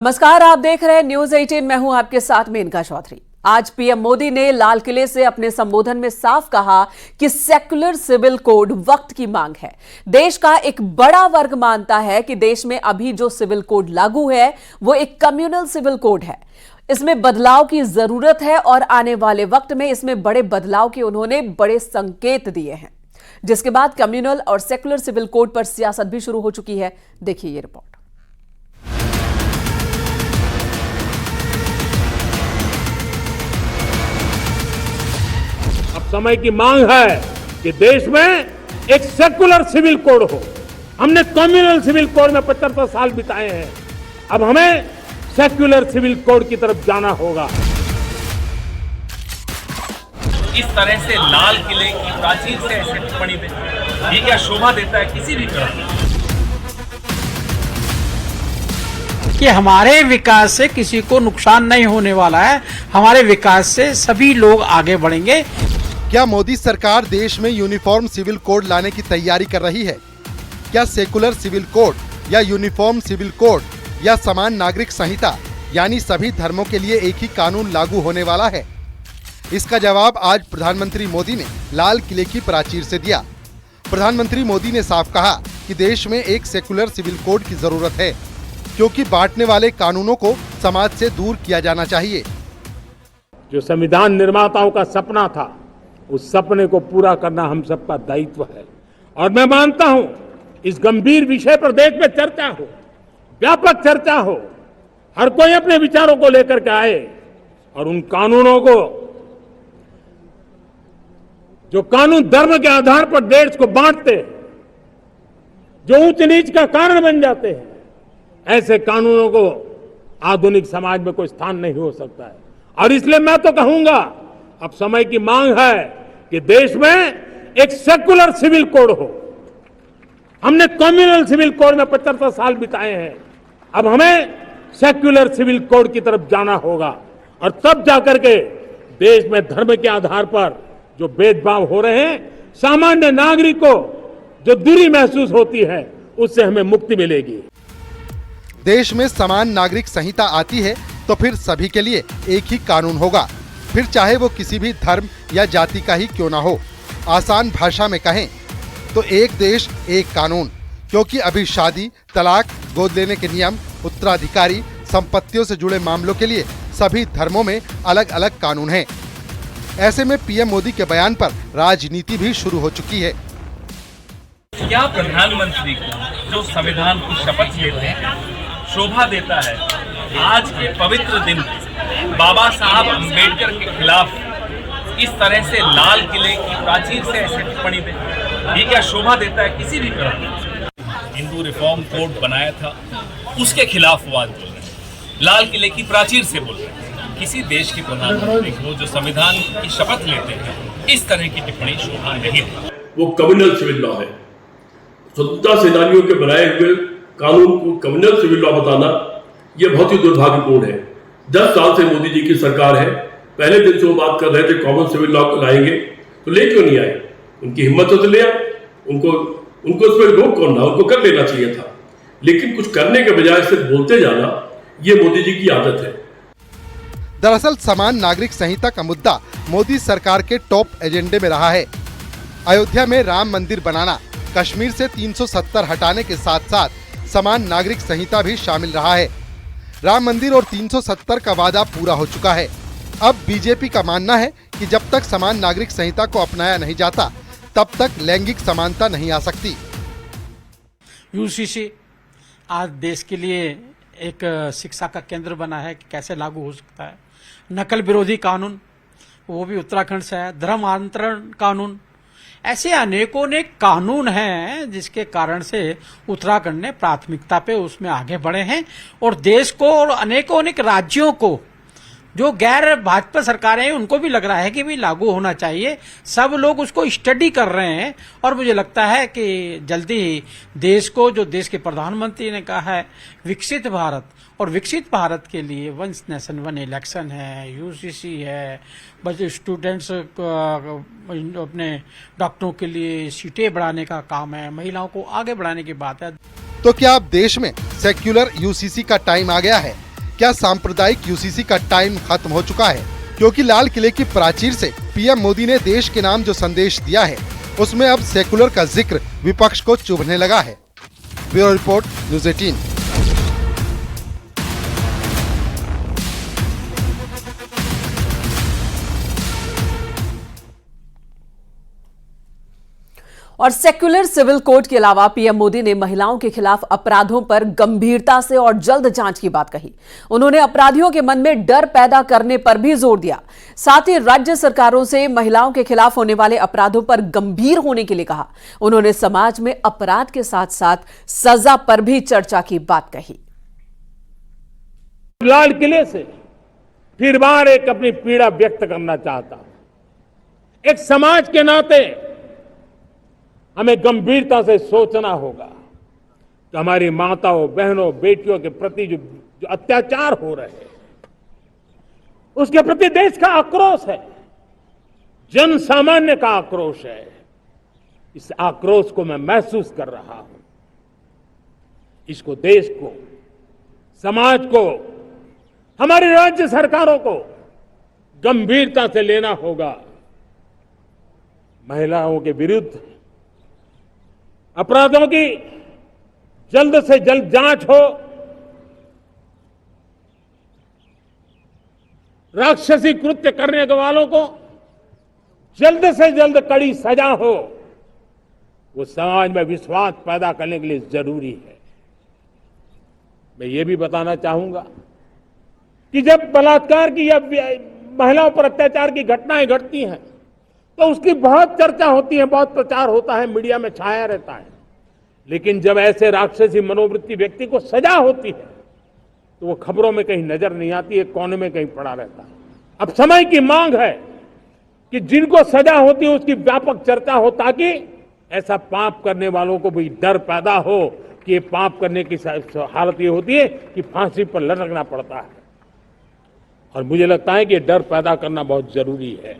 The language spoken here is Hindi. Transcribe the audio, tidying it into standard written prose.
नमस्कार, आप देख रहे हैं न्यूज 18। मैं हूं आपके साथ मेनका चौधरी। आज पीएम मोदी ने लाल किले से अपने संबोधन में साफ कहा कि सेक्युलर सिविल कोड वक्त की मांग है। देश का एक बड़ा वर्ग मानता है कि देश में अभी जो सिविल कोड लागू है वो एक कम्युनल सिविल कोड है। इसमें बदलाव की जरूरत है और आने वाले वक्त में इसमें बड़े बदलाव के उन्होंने बड़े संकेत दिए हैं, जिसके बाद कम्युनल और सेक्युलर सिविल कोड पर सियासत भी शुरू हो चुकी है। देखिए ये रिपोर्ट। अब समय की मांग है कि देश में एक सेकुलर सिविल कोड हो। हमने कम्युनल सिविल कोड में 75 साल बिताए हैं, अब हमें सेकुलर सिविल कोड की तरफ जाना होगा। इस तरह से लाल किले की प्राचीर से ऐसे टिप्पणी दे, ये क्या शोभा देता है किसी भी तरह कि हमारे विकास से किसी को नुकसान नहीं होने वाला है। हमारे विकास से सभी लोग आगे बढ़ेंगे। क्या मोदी सरकार देश में यूनिफॉर्म सिविल कोड लाने की तैयारी कर रही है? क्या सेकुलर सिविल कोड या यूनिफॉर्म सिविल कोड या समान नागरिक संहिता यानी सभी धर्मों के लिए एक ही कानून लागू होने वाला है? इसका जवाब आज प्रधानमंत्री मोदी ने लाल किले की प्राचीर से दिया। प्रधानमंत्री मोदी ने साफ कहा कि देश में एक सेकुलर सिविल कोड की जरूरत है, क्योंकि बांटने वाले कानूनों को समाज से दूर किया जाना चाहिए। जो संविधान निर्माताओं का सपना था, उस सपने को पूरा करना हम सबका दायित्व है। और मैं मानता हूं इस गंभीर विषय पर देश में चर्चा हो, व्यापक चर्चा हो, हर कोई अपने विचारों को लेकर के आए और उन कानूनों को, जो कानून धर्म के आधार पर देश को बांटते, जो ऊंच नीच का कारण बन जाते हैं, ऐसे कानूनों को आधुनिक समाज में कोई स्थान नहीं हो सकता है। और इसलिए मैं तो कहूंगा अब समय की मांग है कि देश में एक सेकुलर सिविल कोड हो। हमने कम्युनल सिविल कोड में 75 साल बिताए हैं, अब हमें सेकुलर सिविल कोड की तरफ जाना होगा। और तब जाकर के देश में धर्म के आधार पर जो भेदभाव हो रहे हैं, सामान्य नागरिक को जो दूरी महसूस होती है, उससे हमें मुक्ति मिलेगी। देश में समान नागरिक संहिता आती है तो फिर सभी के लिए एक ही कानून होगा, फिर चाहे वो किसी भी धर्म या जाति का ही क्यों ना हो। आसान भाषा में कहें तो एक देश एक कानून, क्योंकि अभी शादी, तलाक, गोद लेने के नियम, उत्तराधिकारी, संपत्तियों से जुड़े मामलों के लिए सभी धर्मों में अलग अलग कानून हैं। ऐसे में पीएम मोदी के बयान पर राजनीति भी शुरू हो चुकी है। क्या प्रधानमंत्री को जो संविधान की शपथ लेते हैं शोभा देता है, आज के पवित्र दिन बाबा साहब अंबेडकर के खिलाफ इस तरह से लाल किले की प्राचीर से ऐसे टिप्पणी दे, ये क्या शोभा देता है किसी भी तरह? हिंदू रिफॉर्म कोड बनाया था, उसके खिलाफ वो आज बोल रहे हैं, लाल किले की प्राचीर से बोल रहे हैं। किसी देश के प्रधानमंत्री को जो संविधान की शपथ लेते हैं इस तरह की टिप्पणी शोभा नहीं है। वो कम्युनल सिविल लॉ है। स्वतंत्रता सेनानियों के बनाए हुए कानून को कम्युनल सिविल लॉ बताना ये बहुत ही दुर्भाग्यपूर्ण है। 10 साल से मोदी जी की सरकार है, पहले दिन से वो बात कर रहे थे कॉमन सिविल लॉ को लाएंगे, तो ले क्यों नहीं आए? उनकी हिम्मत तो ले आए, उनको उस पर रोक कौन था? उनको कर लेना चाहिए था। लेकिन कुछ करने के बजाय सिर्फ बोलते जाना, ये मोदी जी की आदत है। दरअसल समान नागरिक संहिता का मुद्दा मोदी सरकार के टॉप एजेंडे में रहा है। अयोध्या में राम मंदिर बनाना, कश्मीर से 370 हटाने के साथ साथ समान नागरिक संहिता भी शामिल रहा है। राम मंदिर और 370 का वादा पूरा हो चुका है। अब बीजेपी का मानना है कि जब तक समान नागरिक संहिता को अपनाया नहीं जाता, तब तक लैंगिक समानता नहीं आ सकती। यूसीसी आज देश के लिए एक शिक्षा का केंद्र बना है कि कैसे लागू हो सकता है। नकल विरोधी कानून, वो भी उत्तराखंड से है। धर्मांतरण कानून, ऐसे अनेकों ने कानून हैं जिसके कारण से उत्तराखंड ने प्राथमिकता पे उसमें आगे बढ़े हैं और देश को और अनेकों राज्यों को, जो गैर भाजपा सरकारें हैं, उनको भी लग रहा है कि भी लागू होना चाहिए। सब लोग उसको स्टडी कर रहे हैं और मुझे लगता है कि जल्दी ही देश को, जो देश के प्रधानमंत्री ने कहा है, विकसित भारत, और विकसित भारत के लिए वन नेशन वन इलेक्शन है, यूसीसी है, बच्चे स्टूडेंट्स अपने डॉक्टरों के लिए सीटें बढ़ाने का काम है, महिलाओं को आगे बढ़ाने की बात है। तो क्या अब देश में सेक्युलर यूसीसी का टाइम आ गया है? क्या सांप्रदायिक यूसीसी का टाइम खत्म हो चुका है? क्योंकि लाल किले की प्राचीर से पीएम मोदी ने देश के नाम जो संदेश दिया है, उसमें अब सेकुलर का जिक्र विपक्ष को चुभने लगा है। Bureau report, news 18। और सेक्युलर सिविल कोड के अलावा पीएम मोदी ने महिलाओं के खिलाफ अपराधों पर गंभीरता से और जल्द जांच की बात कही। उन्होंने अपराधियों के मन में डर पैदा करने पर भी जोर दिया। साथ ही राज्य सरकारों से महिलाओं के खिलाफ होने वाले अपराधों पर गंभीर होने के लिए कहा। उन्होंने समाज में अपराध के साथ साथ सजा पर भी चर्चा की बात कही। लाल किले से फिर बार एक अपनी पीड़ा व्यक्त करना चाहता हूं। एक समाज के नाते हमें गंभीरता से सोचना होगा कि हमारी माताओं, बहनों, बेटियों के प्रति जो अत्याचार हो रहे हैं, उसके प्रति देश का आक्रोश है, जन सामान्य का आक्रोश है। इस आक्रोश को मैं महसूस कर रहा हूं। इसको देश को, समाज को, हमारी राज्य सरकारों को गंभीरता से लेना होगा। महिलाओं के विरुद्ध अपराधों की जल्द से जल्द जांच हो, राक्षसी कृत्य करने वालों को जल्द से जल्द कड़ी सजा हो। वो समाज में विश्वास पैदा करने के लिए जरूरी है। मैं ये भी बताना चाहूंगा कि जब बलात्कार की या महिलाओं पर अत्याचार की घटनाएं घटती हैं तो उसकी बहुत चर्चा होती है, बहुत प्रचार होता है, मीडिया में छाया रहता है। लेकिन जब ऐसे राक्षसी मनोवृत्ति व्यक्ति को सजा होती है तो वो खबरों में कहीं नजर नहीं आती है, कोने में कहीं पड़ा रहता है। अब समय की मांग है कि जिनको सजा होती है उसकी व्यापक चर्चा हो, ताकि ऐसा पाप करने वालों को भी डर पैदा हो कि ये पाप करने की हालत ये होती है कि फांसी पर लटकना पड़ता है। और मुझे लगता है कि ये डर पैदा करना बहुत जरूरी है।